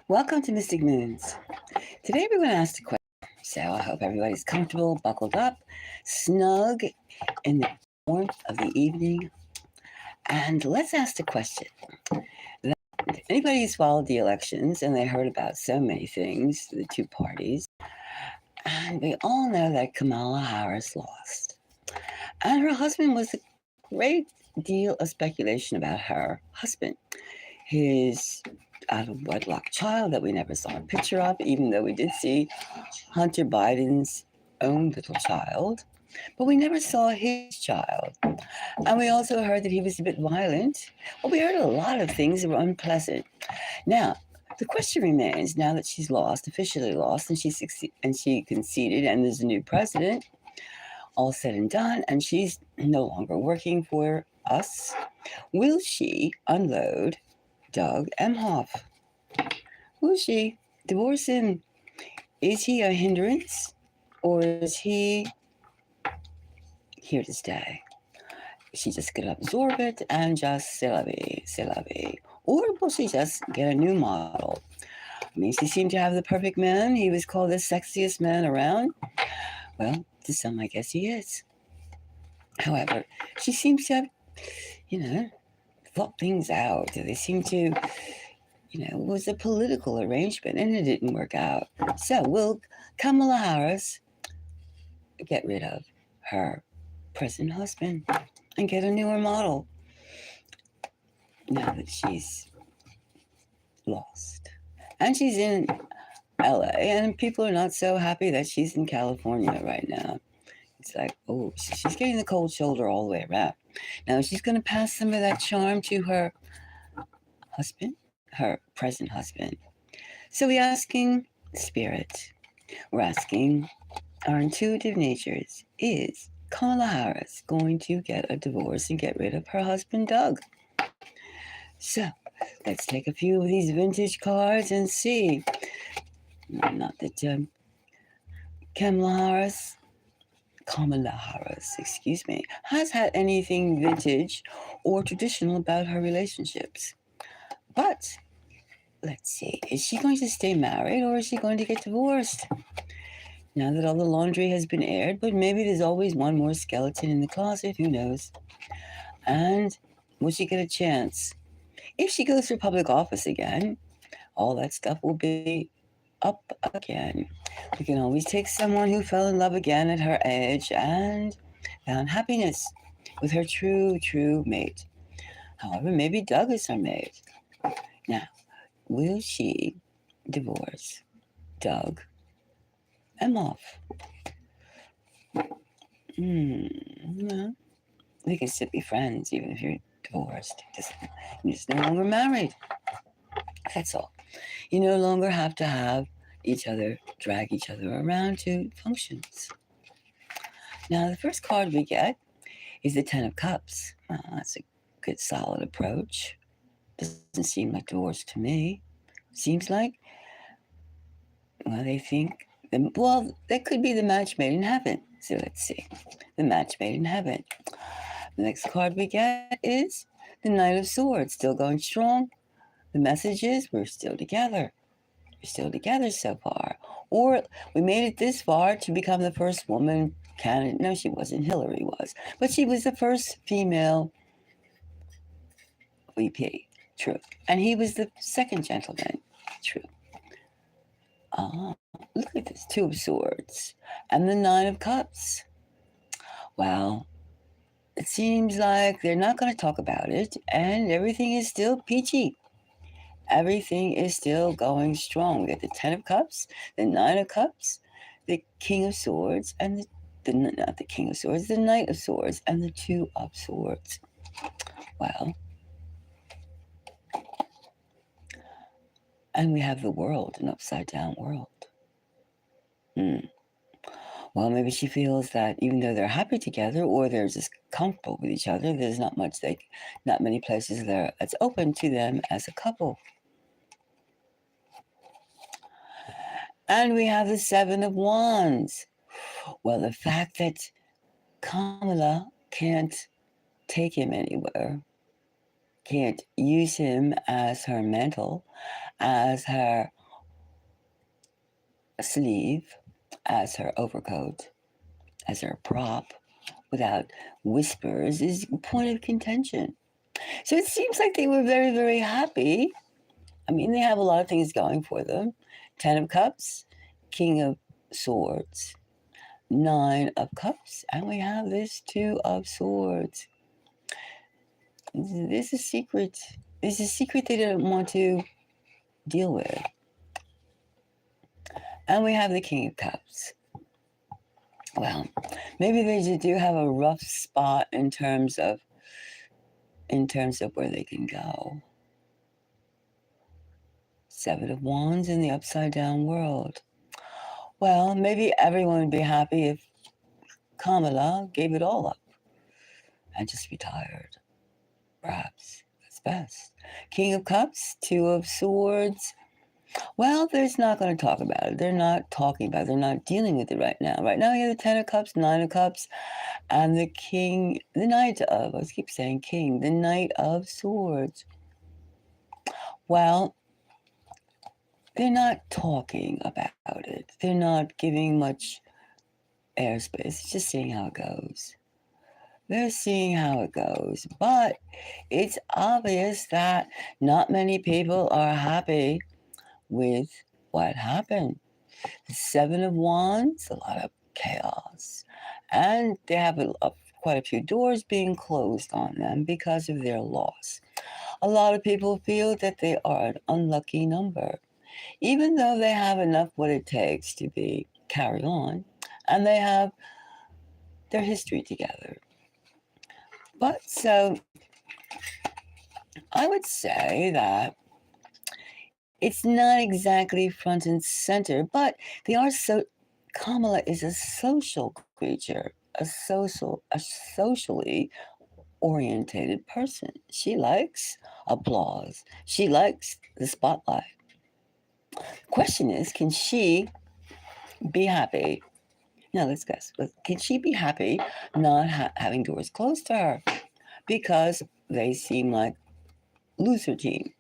Welcome to Mystic Moons. Today we're going to ask the question. So I hope everybody's comfortable, buckled up, snug in the warmth of the evening. And let's ask the question. If anybody who's followed the elections and they heard about so many things, the two parties, and we all know that Kamala Harris lost. And her husband was a great deal of speculation about her husband. His out of wedlock child that we never saw a picture of, even though we did see Hunter Biden's own little child, but we never saw his child. And we also heard that he was a bit violent. Well, we heard a lot of things that were unpleasant. Now, the question remains, now that she's lost, officially lost, and she conceded, and there's a new president, all said and done, and she's no longer working for us, will she unload Doug Emhoff? Will she divorce him? Is he a hindrance or is he here to stay? Is she just going to absorb it and just c'est la vie? Or will she just get a new model? I mean, she seemed to have the perfect man. He was called the sexiest man around. Well, to some, I guess he is. However, she seems to have, thought things out. They seem to, it was a political arrangement and it didn't work out. So will Kamala Harris get rid of her present husband and get a newer model now that she's lost? And she's in LA and people are not so happy that she's in California right now. It's like, oh, she's getting the cold shoulder all the way around. Now she's going to pass some of that charm to her husband, her present husband. So we're asking Spirit, we're asking our intuitive natures, is Kamala Harris going to get a divorce and get rid of her husband, Doug? So let's take a few of these vintage cards and see. Not that Kamala Harris, has had anything vintage or traditional about her relationships. But let's see, is she going to stay married or is she going to get divorced? Now that all the laundry has been aired, but maybe there's always one more skeleton in the closet, who knows? And will she get a chance? If she goes for public office again, all that stuff will be up again. We can always take someone who fell in love again at her age and found happiness with her true mate. However, maybe Doug is her mate. Now, will she divorce Doug Emhoff? Well, they can still be friends even if you're divorced. You're just no longer married. That's all. You no longer have to have drag each other around to functions. Now, the first card we get is the Ten of Cups. Well, that's a good, solid approach. Doesn't seem like divorce to me. Seems like, they think, that could be the match made in heaven. So let's see. The match made in heaven. The next card we get is the Knight of Swords, still going strong. The message is we're still together. We're still together so far. Or we made it this far to become the first woman candidate. No, she wasn't. Hillary was. But she was the first female VP. True. And he was the second gentleman. True. Look at this. Two of Swords. And the Nine of Cups. Well, it seems like they're not going to talk about it. And everything is still peachy. Everything is still going strong. We have the Ten of Cups, the Nine of Cups, the King of Swords, and not the King of Swords, the Knight of Swords, and the Two of Swords. Well, and we have the World, an upside down world. Well, maybe she feels that even though they're happy together or they're just comfortable with each other, there's not many places there that's open to them as a couple. And we have the Seven of Wands. Well, the fact that Kamala can't take him anywhere, can't use him as her mentor, as her sleeve as her overcoat, as her prop, without whispers, is a point of contention. So it seems like they were very, very happy. I mean, they have a lot of things going for them. 10 of Cups, King of Swords, 9 of Cups, and we have this 2 of Swords. This is a secret. This is a secret they don't want to deal with. And we have the King of Cups. Well, maybe they do have a rough spot in terms of where they can go. 7 of Wands in the upside down world. Well, maybe everyone would be happy if Kamala gave it all up and just retired. Perhaps that's best. King of Cups, 2 of Swords. Well, they're not going to talk about it. They're not talking about it. They're not dealing with it right now. Right now, you have the 10 of Cups, 9 of Cups, and the King, the Knight of, I keep saying King, the Knight of Swords. Well, they're not talking about it. They're not giving much airspace. It's just seeing how it goes. They're seeing how it goes. But it's obvious that not many people are happy with what happened. The 7 of Wands, a lot of chaos. And they have quite a few doors being closed on them because of their loss. A lot of people feel that they are an unlucky number, even though they have enough what it takes to carry on, and they have their history together. But so I would say that it's not exactly front and center, but they are Kamala is a social creature, a socially orientated person. She likes applause. She likes the spotlight. Question is, can she be happy? Now let's guess. Can she be happy not having doors closed to her? Because they seem like loser team.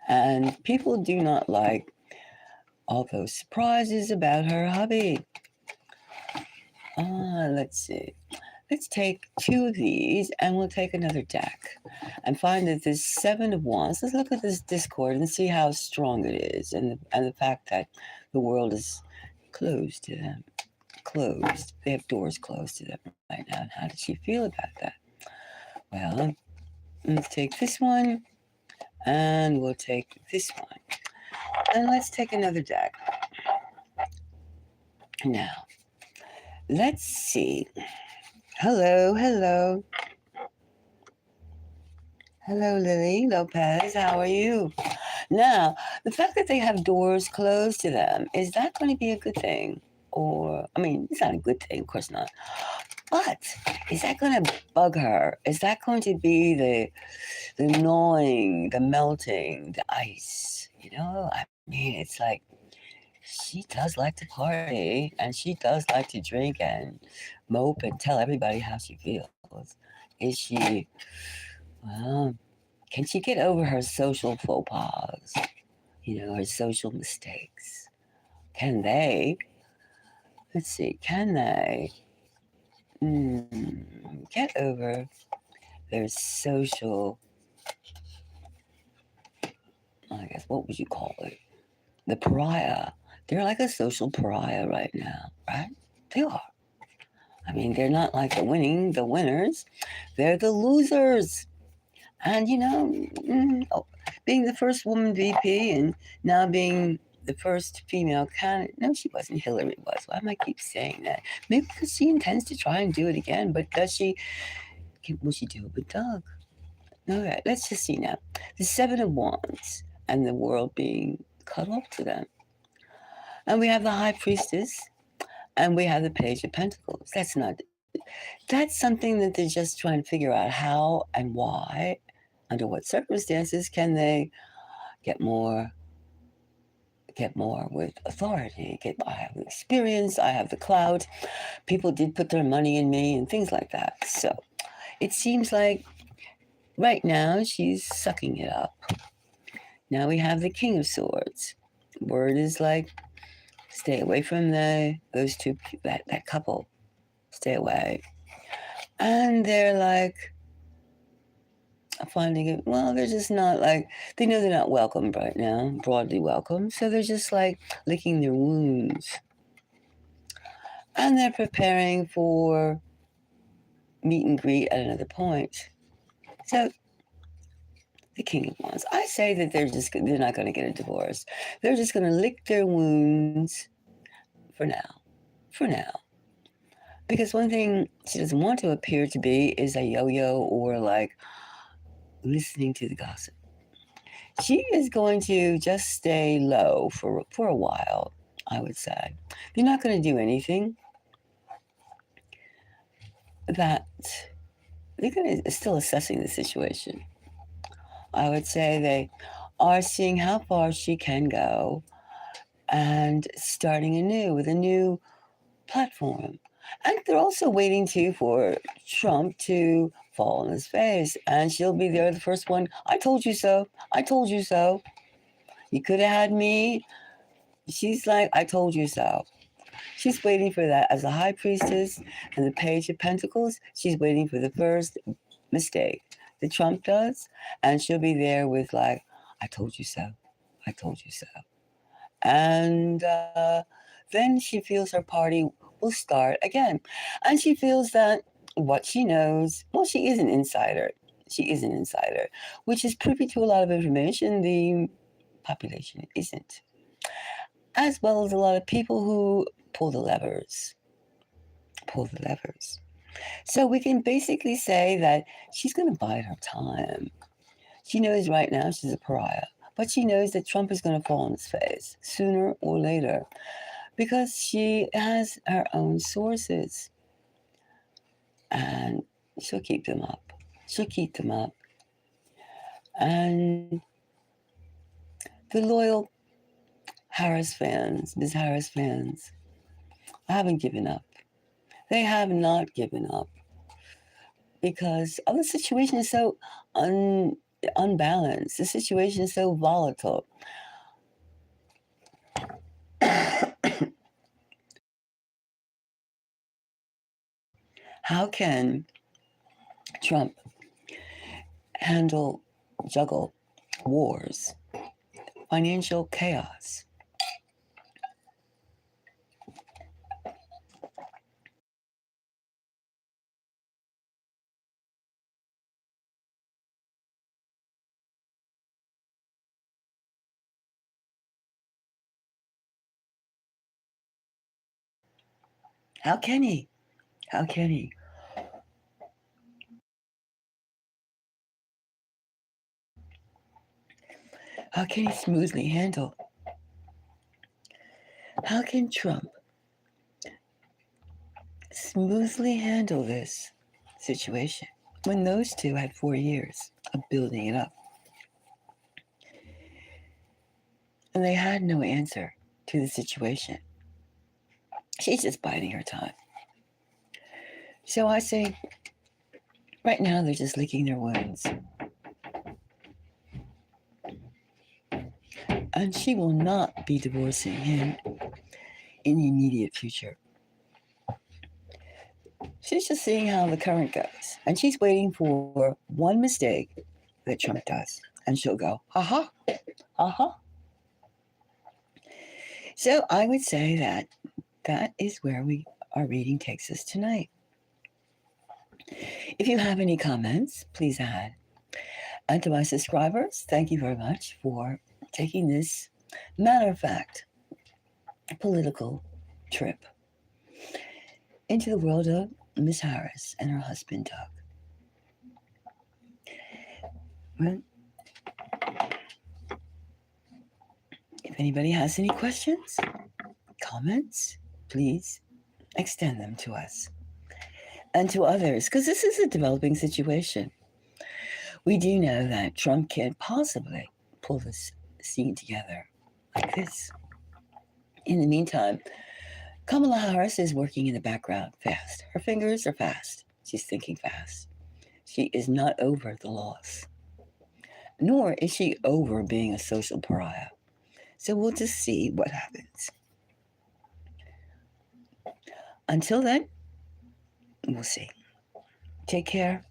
And people do not like all those surprises about her hubby. Let's see. Let's take 2 of these and we'll take another deck and find that this 7 of Wands. Let's look at this discord and see how strong it is, and the fact that the world is closed to them. Closed. They have doors closed to them right now. And how does she feel about that? Well, let's take this one. And we'll take this one. And let's take another deck. Now, let's see. Hello. Hello, Lily Lopez. How are you? Now, the fact that they have doors closed to them, is that going to be a good thing? Or, I mean, it's not a good thing, of course not. But is that going to bug her? Is that going to be the gnawing, the melting, the ice? I mean, it's like she does like to party and she does like to drink and mope and tell everybody how she feels. Is she, well, can she get over her social faux pas? Her social mistakes? Can they, let's see, can they get over their social, I guess, what would you call it? The pariah. They're like a social pariah right now, right? They are. I mean, they're not like the winners. They're the losers. And, being the first woman VP and now being the first female candidate. No, she wasn't. Hillary was. Why am I keep saying that? Maybe because she intends to try and do it again. But does she? Will she do it with Doug? All right, let's just see now. The 7 of Wands and the world being cut off to them. And we have the High Priestess and we have the Page of Pentacles. That's something that they're just trying to figure out how and why, under what circumstances can they get more with authority. I have the experience, I have the clout. People did put their money in me and things like that. So it seems like right now she's sucking it up. Now we have the King of Swords. Word is like Stay away from those two, that couple. Stay away. And they're like finding it, well, they're just not like, they know they're not welcomed right now, broadly welcome. So they're just like licking their wounds. And they're preparing for meet and greet at another point. So the King of Wands, I say that they're not going to get a divorce. They're just going to lick their wounds for now. For now. Because one thing she doesn't want to appear to be is a yo-yo or like listening to the gossip. She is going to just stay low for a while, I would say. They're not going to do anything that they're going to still assessing the situation. I would say they are seeing how far she can go and starting anew with a new platform. And they're also waiting too for Trump to fall on his face, and she'll be there the first one. I told you so. I told you so. You could have had me. She's like, I told you so. She's waiting for that as a high priestess and the page of pentacles. She's waiting for the first mistake that Trump does, and she'll be there with like, I told you so. I told you so. And then she feels her party will start again. And she feels that what she knows, well, she is an insider. She is an insider, which is privy to a lot of information the population isn't. As well as a lot of people who pull the levers. Pull the levers. So we can basically say that she's going to bide her time. She knows right now she's a pariah, but she knows that Trump is going to fall on his face sooner or later because she has her own sources. And she'll keep them up. She'll keep them up. And the loyal Harris fans, Ms. Harris fans, haven't given up. They have not given up because the situation is so unbalanced. The situation is so volatile. How can Trump juggle wars, financial chaos? How can he? How can he? How can he smoothly handle? How can Trump smoothly handle this situation when those two had 4 years of building it up? And they had no answer to the situation. She's just biding her time. So I say, right now they're just licking their wounds. And she will not be divorcing him in the immediate future. She's just seeing how the current goes. And she's waiting for one mistake that Trump does. And she'll go, ha-ha, ha-ha. So I would say that is where our reading takes us tonight. If you have any comments, please add. And to my subscribers, thank you very much for taking this matter of fact political trip into the world of Miss Harris and her husband Doug. Well, if anybody has any questions, comments, please extend them to us and to others, because this is a developing situation. We do know that Trump can't possibly pull this scene together like this. In the meantime, Kamala Harris is working in the background fast. Her fingers are fast. She's thinking fast. She is not over the loss, nor is she over being a social pariah. So we'll just see what happens. until then, we'll see. Take care.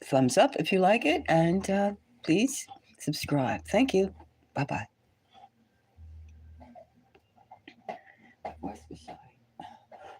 Thumbs up if you like it, and please subscribe. Thank you. Bye-bye. What's beside?